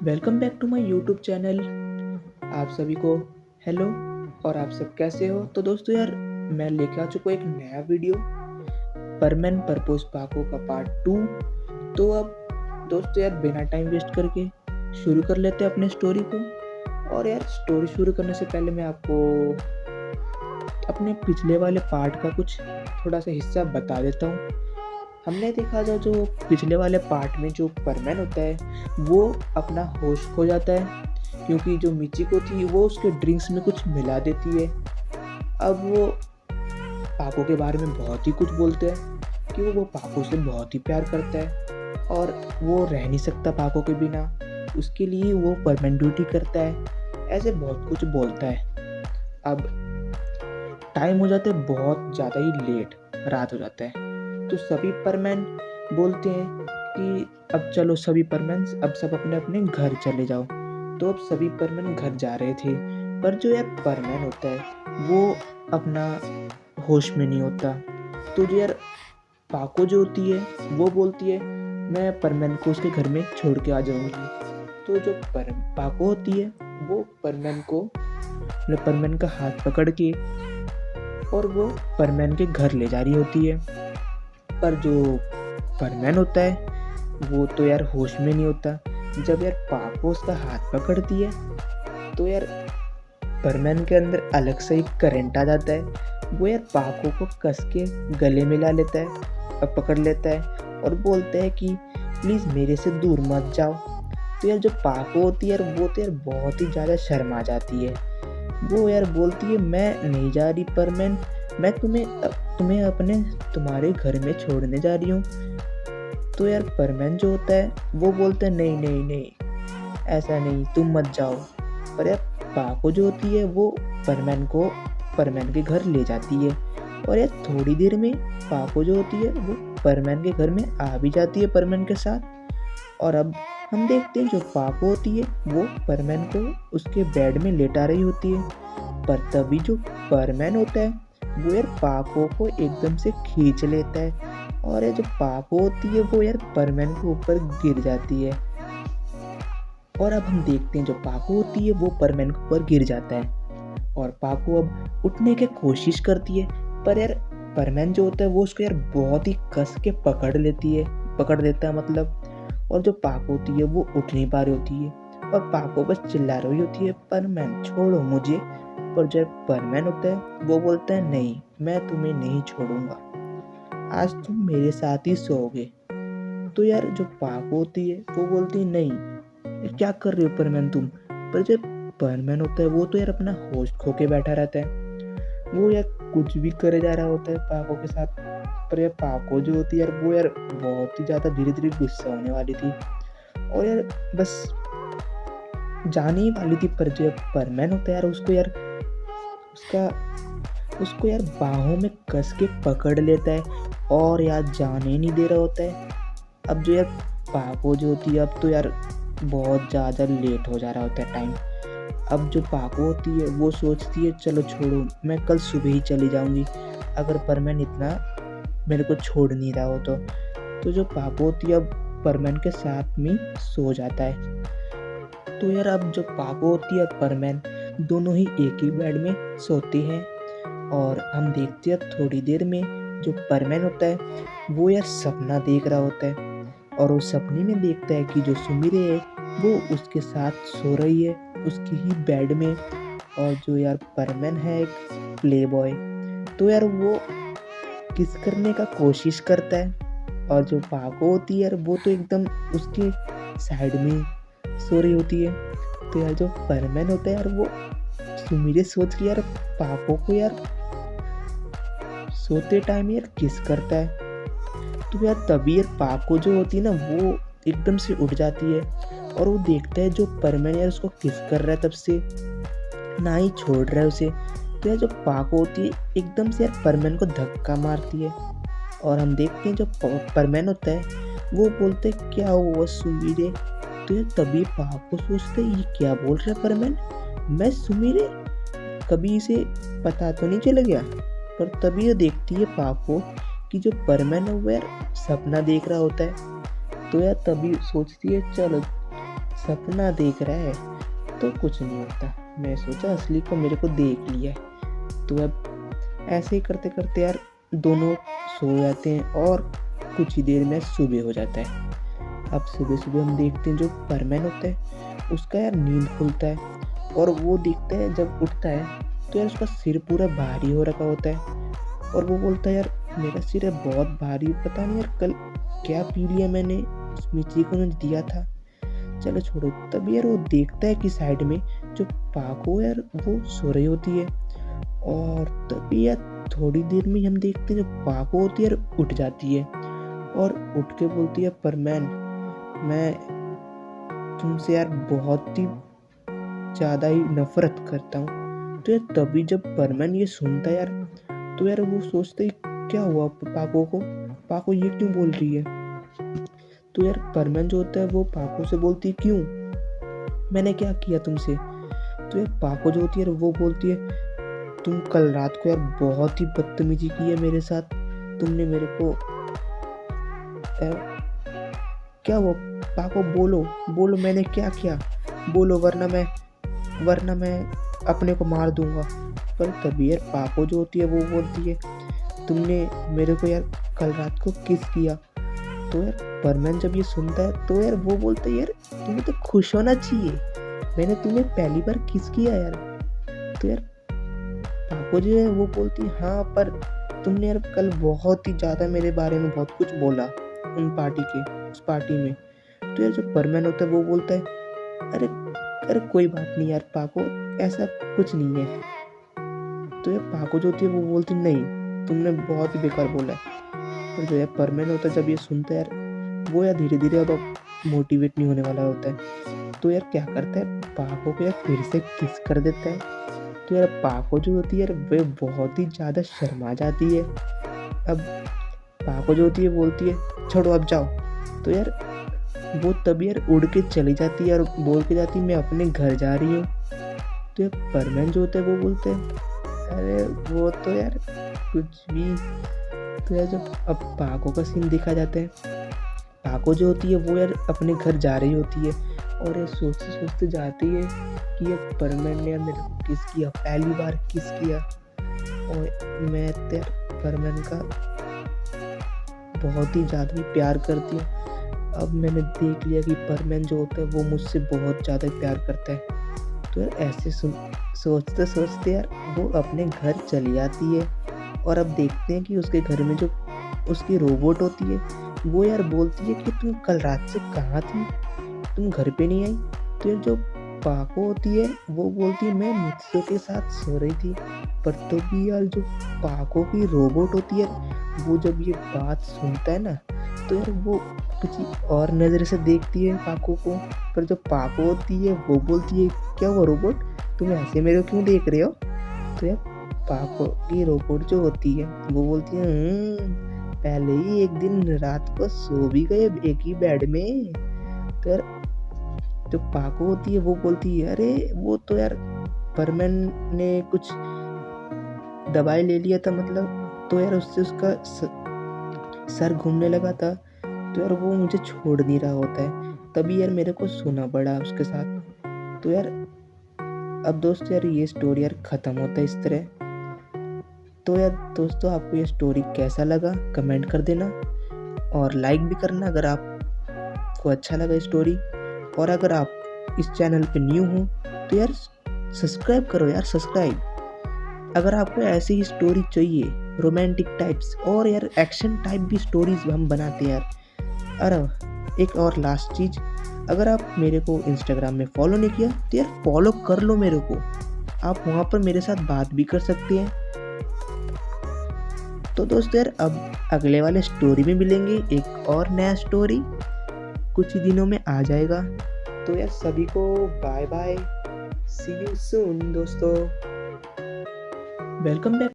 Welcome back to my YouTube channel. आप सभी को हेलो। और आप सब कैसे हो? तो दोस्तों यार, मैं लेके आ चुका हूँ एक नया वीडियो, परमैन परपोज पाको का पार्ट 2। तो अब दोस्तों यार, बिना टाइम वेस्ट करके शुरू कर लेते हैं अपने स्टोरी को। और यार, स्टोरी शुरू करने से पहले मैं आपको अपने पिछले वाले पार्ट का कुछ थोड़ा सा हिस्सा बता देता हूँ। हमने देखा था जो पिछले वाले पार्ट में जो परमैन होता है वो अपना होश खो जाता है, क्योंकि जो मिचिको थी वो उसके ड्रिंक्स में कुछ मिला देती है। अब वो पाको के बारे में बहुत ही कुछ बोलते हैं कि वो पाको से बहुत ही प्यार करता है और वो रह नहीं सकता पाको के बिना, उसके लिए वो परमैन ड्यूटी करता है, ऐसे बहुत कुछ बोलता है। अब टाइम हो जाता है बहुत ज़्यादा ही लेट, रात हो जाता है। तो सभी परमैन बोलते हैं कि अब चलो सभी परमैन, अब सब अपने अपने घर चले जाओ। तो अब सभी परमैन घर जा रहे थे, पर जो यार परमैन होता है वो अपना होश में नहीं होता। तो जो यार पाको जो होती है वो बोलती है मैं परमैन को उसके घर में छोड़ के आ जाऊंगी। तो जो पाको होती है वो परमैन का हाथ पकड़ के और वो परमैन के घर ले जा रही होती है। पर जो परमैन होता है वो तो यार होश में नहीं होता। जब यार पाको उसका हाथ पकड़ती है तो यार परमैन के अंदर अलग से एक करंट आ जाता है। वो यार पाको को कस के गले मिला लेता है और पकड़ लेता है और बोलता है कि प्लीज़ मेरे से दूर मत जाओ। तो यार जो पाको होती है यार वो तो यार बहुत ही ज़्यादा शर्मा जाती है। वो यार बोलती है मैं नहीं जा रही परमैन, मैं तुम्हें अपने तुम्हारे घर में छोड़ने जा रही हूँ। तो यार परमैन जो होता है वो बोलता है नहीं नहीं नहीं, ऐसा नहीं, तुम मत जाओ। पर यार पाको जो होती है वो परमैन के घर ले जाती है। और यार थोड़ी देर में पाको जो होती है वो परमैन के घर में आ भी जाती है परमैन के साथ। और अब हम देखते हैं जो पाको होती है वो परमैन को उसके बेड में लेटा रही होती है। पर तभी जो परमैन होता है वो यार पाको को एकदम से खींच लेता है और ये जो पाको होती है वो यार परमैन के ऊपर गिर जाती है। और अब हम देखते हैं जो पाको होती है वो परमैन के ऊपर गिर जाता है और पाको अब उठने की कोशिश करती है। पर यार परमैन जो होता है वो उसको यार बहुत ही कस के पकड़ लेता है मतलब। और जो पाको होती है वो उठ नहीं पा रही होती है और पाको बस चिल्ला रही होती है परमैन छोड़ो मुझे। पर जब परमैन होता है वो बोलता है नहीं, मैं तुम्हें नहीं छोड़ूंगा, आज तुम मेरे साथ ही सोओगे। तो यार जो पाको होती है वो बोलती है नहीं, ये क्या कर रहे हो परमैन तुम। पर जब परमैन होता है वो तो यार अपना होश खो के बैठा रहता है, वो यार कुछ भी करे जा रहा होता है पाको के साथ। पर यार पाको जो होती है यार वो यार बहुत ही ज़्यादा धीरे धीरे गुस्सा होने वाली थी और यार बस जाने ही वाली थी। पर जो परमैन होता है यार उसको यार बाहों में कस के पकड़ लेता है और यार जाने नहीं दे रहा होता है। अब जो यार पाको जो होती है अब तो यार बहुत ज़्यादा लेट हो जा रहा होता है टाइम। अब जो पाको होती है वो सोचती है चलो छोड़ो, मैं कल सुबह ही चली जाऊंगी अगर परमैन इतना मेरे को छोड़ नहीं रहा हो तो जो पाको होती है अब परमैन के साथ में सो जाता है। तो यार अब जो पाको होती है परमैन दोनों ही एक ही बेड में सोते हैं। और हम देखते हैं थोड़ी देर में जो परमैन होता है वो यार सपना देख रहा होता है और वो सपने में देखता है कि जो सुमिरे है वो उसके साथ सो रही है उसकी ही बेड में। और जो यार परमैन है एक प्ले बॉय, तो यार वो किस करने का कोशिश करता है और जो पाको होती है यार वो तो एकदम उसके साइड में सो रही होती है। तो यार जो परमैन होता है यार वो सुमिरे सोच के यार पाको को यार सोते टाइम यार किस करता है। तो यार तभी यार पाको जो होती है ना वो एकदम से उठ जाती है और वो देखता है जो परमैन यार उसको किस कर रहा है तब से, ना ही छोड़ रहा है उसे। तो यार जो पाको होती है एकदम से यार परमैन को धक्का मारती है और हम देखते हैं जो परमैन होता है वो बोलते है क्या हुआ सुमिरे। तो यार तभी पाको सोचते ये क्या बोल रहा है परमैन, मैं सुमिरे, कभी इसे पता तो नहीं चल गया। पर तभी ये देखती है पाको कि जो परमैन है वो यार सपना देख रहा होता है। तो यार तभी सोचती है चलो सपना देख रहा है तो कुछ नहीं होता। मैं सोचा असली को मेरे को देख लिया है। तो अब ऐसे ही करते करते यार दोनों सो जाते हैं और कुछ ही देर में सुबह हो जाता है। अब सुबह सुबह हम देखते हैं जो परमैन होता है उसका यार नींद खुलता है और वो दिखता है जब उठता है तो यार उसका सिर पूरा भारी हो रखा होता है। और वो बोलता है यार मेरा सिर है बहुत भारी, पता नहीं यार कल क्या पी लिया मैंने, उस मिर्ची को मैंने दिया था, चलो छोड़ो। तभी यार वो देखता है कि साइड में जो पाको यार वो सो रही होती है। और तभी यार थोड़ी देर में हम देखते हैं जो पाको होती है यार उठ जाती है और उठ के बोलती है परमैन मैं तुमसे यार बहुत ही ज़्यादा ही नफरत करता हूँ। तो यार तभी जब परमैन ये सुनता है यार तो यार वो सोचते ही क्या हुआ पाको को, पाको ये क्यों बोल रही है। तो यार परमैन जो होता है वो पाको से बोलती है क्यों, मैंने क्या किया तुमसे। तो यार पाको जो होती है वो बोलती है तुम कल रात को यार बहुत ही बदतमीजी की है मेरे साथ, तुमने मेरे को क्या वो पाको बोलो बोलो मैंने क्या किया, बोलो वरना मैं अपने को मार दूंगा। पर तभी यार पाको जो होती है वो बोलती है तुमने मेरे को यार कल रात को किस किया। तो यार परमैन जब ये सुनता है तो यार वो बोलता है यार तुम्हें तो खुश होना चाहिए, मैंने तुम्हें पहली बार किस किया यार। तो यार पाको जो है वो बोलती है हाँ पर तुमने यार कल बहुत ही ज़्यादा मेरे बारे में बहुत कुछ बोला उस पार्टी में। तो यार जो परमैन होता है वो बोलता है अरे अरे कोई बात नहीं यार पाको, ऐसा कुछ नहीं है। तो यार पाको जो होती है वो बोलती नहीं तुमने बहुत ही बेकार बोला है। पर जो यार परमैन होता है जब ये सुनता है यार वो यार धीरे धीरे अब मोटिवेट नहीं होने वाला होता है। तो यार क्या करता है पाको को यार फिर से किस कर देता है। तो यार पाको जो होती है यार वे बहुत ही ज़्यादा शर्मा जाती है। अब पाको जो होती है बोलती है छोड़ो अब जाओ। तो यार वो तभी यार उड़ के चली जाती है और बोल के जाती है मैं अपने घर जा रही हूँ। तो यार परमैन जो होता है वो बोलते हैं अरे वो तो यार कुछ भी। तो यार जब अब पाको का सीन देखा जाता है, पाको जो होती है वो यार अपने घर जा रही होती है और ये सोचते सोचते जाती है कि ये परमैन ने मेरे को किस किया, पहली बार किस किया और मैं तो यार परमैन का बहुत ही ज़्यादा ही प्यार करती हूँ। अब मैंने देख लिया कि परमैन जो होता है वो मुझसे बहुत ज़्यादा प्यार करता है। तो यार ऐसे सोचते सोचते यार वो अपने घर चली आती है और अब देखते हैं कि उसके घर में जो उसकी रोबोट होती है वो यार बोलती है कि तुम कल रात से कहाँ थी, तुम घर पे नहीं आई। तो यार जो पाको होती है वो बोलती है मैं मित्सो के साथ सो रही थी। पर तो भी यार जो पाको की रोबोट होती है वो जब ये बात सुनता है ना तो यार वो कुछ और नज़र से देखती है पाको को। पर जो पाको होती है वो बोलती है क्या हुआ रोबोट, तुम ऐसे मेरे को क्यों देख रहे हो। तो यार पाको की रोबोट जो होती है वो बोलती है पहले ही एक दिन रात को सो भी गए एक ही बेड में। तो यार जो पाको होती है वो बोलती है अरे वो तो यार परमैन ने कुछ दवाई ले लिया था मतलब, तो यार उससे उसका सर घूमने लगा था तो यार वो मुझे छोड़ नहीं रहा होता है, तभी यार मेरे को सोना पड़ा उसके साथ। तो यार अब दोस्त यार ये स्टोरी यार ख़त्म होता है इस तरह। तो यार दोस्तों आपको ये स्टोरी कैसा लगा कमेंट कर देना और लाइक भी करना अगर आपको अच्छा लगा स्टोरी। और अगर आप इस चैनल पे न्यू हो तो यार सब्सक्राइब करो यार, सब्सक्राइब। अगर आपको ऐसी ही स्टोरी चाहिए रोमांटिक टाइप्स और यार एक्शन टाइप भी स्टोरीज हम बनाते हैं यार। अरे एक और लास्ट चीज़, अगर आप मेरे को इंस्टाग्राम में फॉलो नहीं किया तो यार फॉलो कर लो मेरे को, आप वहाँ पर मेरे साथ बात भी कर सकते हैं। तो दोस्तों यार अब अगले वाले स्टोरी में मिलेंगे, एक और नया स्टोरी कुछ ही दिनों में आ जाएगा। तो यार सभी को bye bye, see you soon दोस्तों, वेलकम बैक।